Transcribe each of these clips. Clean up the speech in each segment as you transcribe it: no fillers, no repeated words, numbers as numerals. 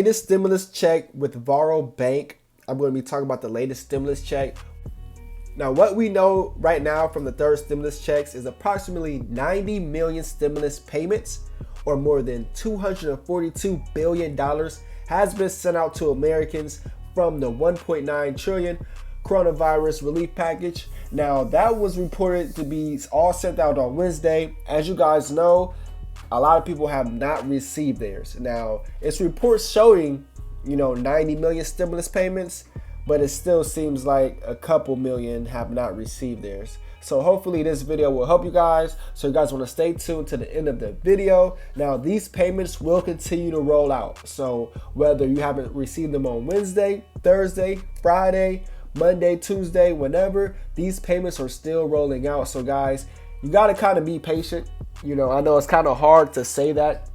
Latest stimulus check with Varo Bank. I'm going to be talking about the latest stimulus check. Now, what we know right now from the third stimulus checks is approximately 90 million stimulus payments, or more than $242 billion, has been sent out to Americans from the 1.9 trillion coronavirus relief package. Now, that was reported to be all sent out on Wednesday. As you guys know, a lot of people have not received theirs. Now, it's reports showing, 90 million stimulus payments, but it still seems like a couple million have not received theirs. So hopefully this video will help you guys. So you guys want to stay tuned to the end of the video. Now, these payments will continue to roll out. So whether you haven't received them on Wednesday, Thursday, Friday, Monday, Tuesday, whenever, these payments are still rolling out. So guys, you got to kind of be patient. I know it's kind of hard to say that.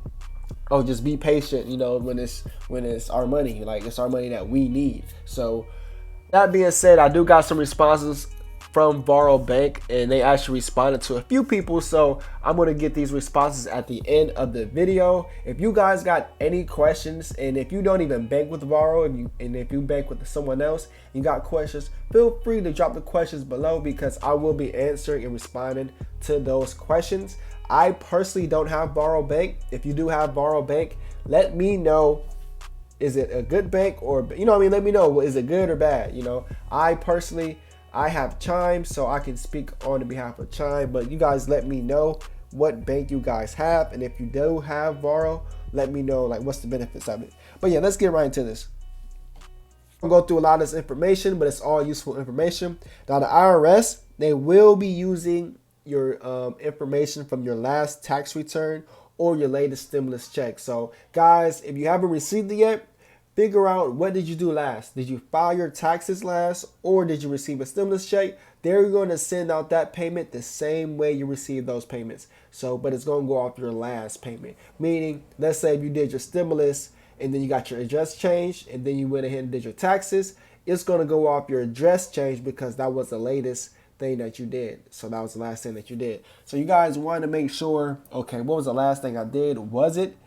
Oh, just be patient, when it's our money. Like, it's our money that we need. So that being said, I do got some responses from Varo Bank, and they actually responded to a few people. So I'm going to get these responses at the end of the video. If you guys got any questions, and if you don't even bank with Varo, if you bank with someone else, you got questions, feel free to drop the questions below, because I will be answering and responding to those questions. I personally don't have Varo Bank. If you do have Varo Bank, let me know. Is it a good bank, or let me know, is it good or bad? I have Chime, so I can speak on behalf of Chime, but you guys let me know what bank you guys have, and if you do have Varo, let me know what's the benefits of it. But yeah, let's get right into this. I'm gonna go through a lot of this information, but it's all useful information. Now, the IRS, they will be using your information from your last tax return or your latest stimulus check. So guys, if you haven't received it yet, figure out, what did you do last? Did you file your taxes last, or did you receive a stimulus check? They're going to send out that payment the same way you receive those payments. So, but it's going to go off your last payment. Meaning, let's say if you did your stimulus and then you got your address changed and then you went ahead and did your taxes, it's going to go off your address change, because that was the latest thing that you did. So that was the last thing that you did. So you guys want to make sure, okay, what was the last thing I did? Was it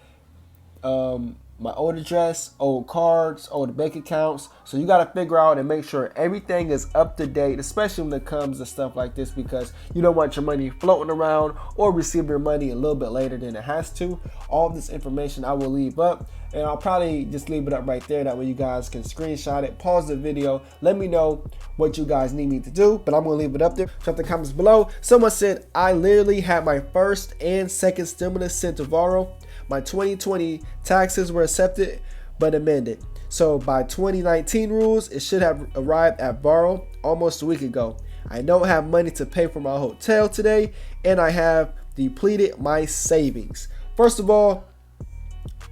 my old address, old cards, old bank accounts? So you got to figure out and make sure everything is up to date, especially when it comes to stuff like this, because you don't want your money floating around or receive your money a little bit later than it has to. All this information I will leave up, and I'll probably just leave it up right there. That way you guys can screenshot it, pause the video, let me know what you guys need me to do, but I'm going to leave it up there. Drop the comments below. Someone said, I literally had my first and second stimulus sent to Varo. My 2020 taxes were accepted but amended. So by 2019 rules, it should have arrived at Varo almost a week ago. I don't have money to pay for my hotel today, and I have depleted my savings. First of all,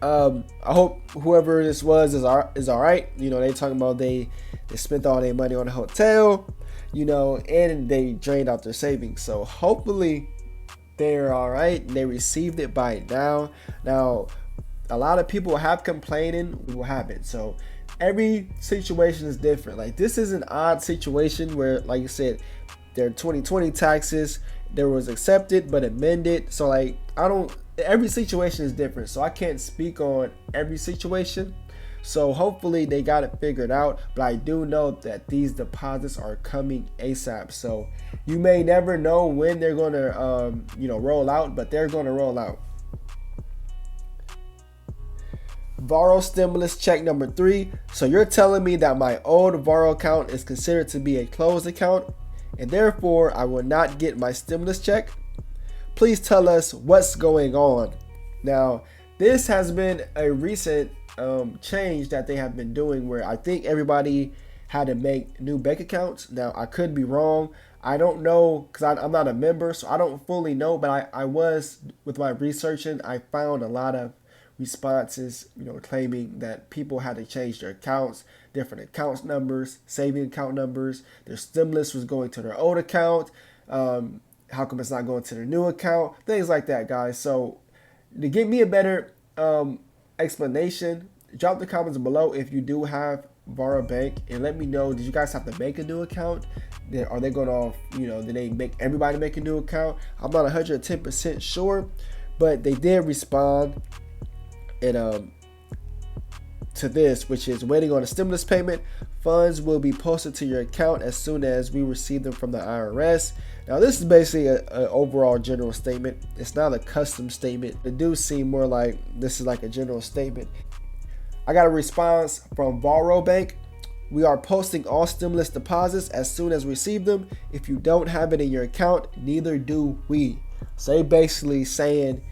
I hope whoever this was is all right. They talking about they spent all their money on a hotel, and they drained out their savings. So hopefully they're all right. They received it by now. Now, a lot of people have complaining, what happened. So every situation is different. Like, this is an odd situation where, like you said, their 2020 taxes, there was accepted but amended. So every situation is different. So I can't speak on every situation. So hopefully they got it figured out, but I do know that these deposits are coming ASAP. So you may never know when they're going to, roll out, but they're going to roll out. Varo stimulus check number 3. So you're telling me that my old Varo account is considered to be a closed account, and therefore I will not get my stimulus check? Please tell us what's going on. Now, this has been a recent change that they have been doing, where I think everybody had to make new bank accounts. Now, I could be wrong. I don't know, because I'm not a member, so I don't fully know, but I was, with my researching, I found a lot of responses, claiming that people had to change their accounts, different account numbers, saving account numbers. Their stimulus was going to their old account. How come it's not going to their new account? Things like that, guys. So to give me a better explanation, drop the comments below if you do have Varo Bank, and let me know, did you guys have to make a new account? Are they going off, did they make everybody make a new account? I'm not 110% sure, but they did respond, and to this, which is waiting on a stimulus payment. Funds will be posted to your account as soon as we receive them from the IRS. Now, this is basically an overall general statement. It's not a custom statement. It do seem more like this is like a general statement. I got a response from Varo Bank. We are posting all stimulus deposits as soon as we receive them. If you don't have it in your account, neither do we. So they basically saying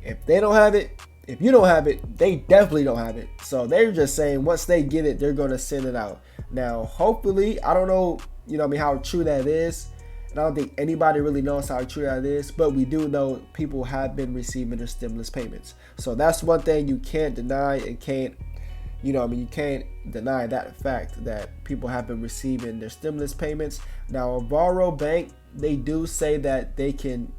if they don't have it, if you don't have it, they definitely don't have it. So they're just saying once they get it, they're going to send it out. Now, hopefully, I don't know, how true that is. And I don't think anybody really knows how true that is, but we do know people have been receiving their stimulus payments. So that's one thing you can't deny and can't, you can't deny that fact that people have been receiving their stimulus payments. Now, Varo Bank, they do say that they can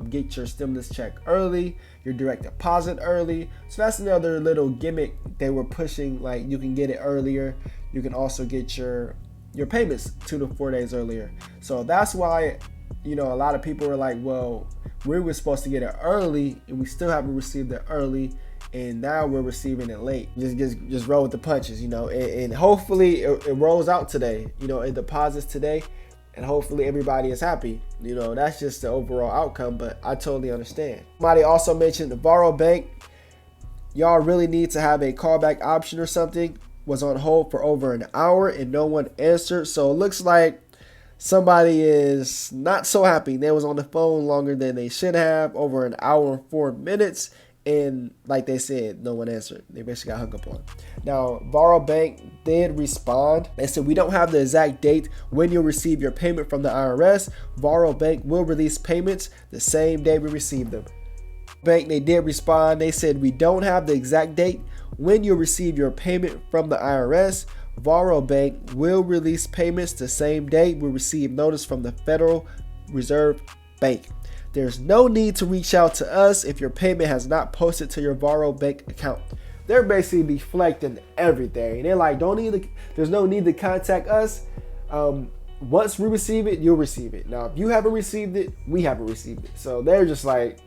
get your stimulus check early, your direct deposit early. So that's another little gimmick they were pushing, like you can get it earlier. You can also get your payments 2 to 4 days earlier. So that's why, a lot of people are like, well, we were supposed to get it early and we still haven't received it early, and now we're receiving it late. Just roll with the punches, and hopefully it rolls out today, it deposits today, and hopefully everybody is happy. That's just the overall outcome, but I totally understand. Somebody also mentioned the Varo Bank. Y'all really need to have a callback option or something. Was on hold for over an hour and no one answered. So it looks like somebody is not so happy. They was on the phone longer than they should have, over an hour and 4 minutes. And like they said, no one answered. They basically got hung up on. Now, Varo Bank did respond. They said, we don't have the exact date when you'll receive your payment from the IRS. Varo Bank will release payments the same day we receive them. Bank, they did respond. They said, we don't have the exact date when you'll receive your payment from the IRS. Varo Bank will release payments the same day we receive notice from the Federal Reserve Bank. There's no need to reach out to us if your payment has not posted to your Varo Bank account. They're basically deflecting everything. They're like, there's no need to contact us. Once we receive it, you'll receive it. Now, if you haven't received it, we haven't received it. So they're just like,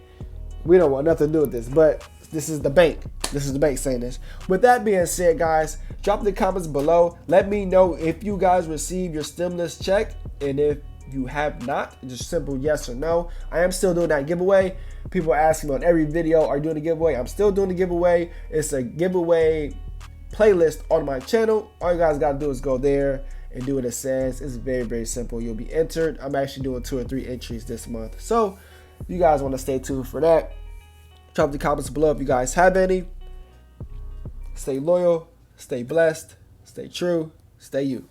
we don't want nothing to do with this. But this is the bank. This is the bank saying this. With that being said, guys, drop the comments below. Let me know if you guys received your stimulus check, and if you have not, just simple yes or no. I am still doing that giveaway. People are asking me on every video, are you doing a giveaway? I'm still doing the giveaway. It's a giveaway playlist on my channel. All you guys got to do is go there and do what it says. It's very, very simple. You'll be entered. I'm actually doing 2 or 3 entries this month. So if you guys want to stay tuned for that, drop the comments below if you guys have any. Stay loyal, stay blessed, stay true, stay you.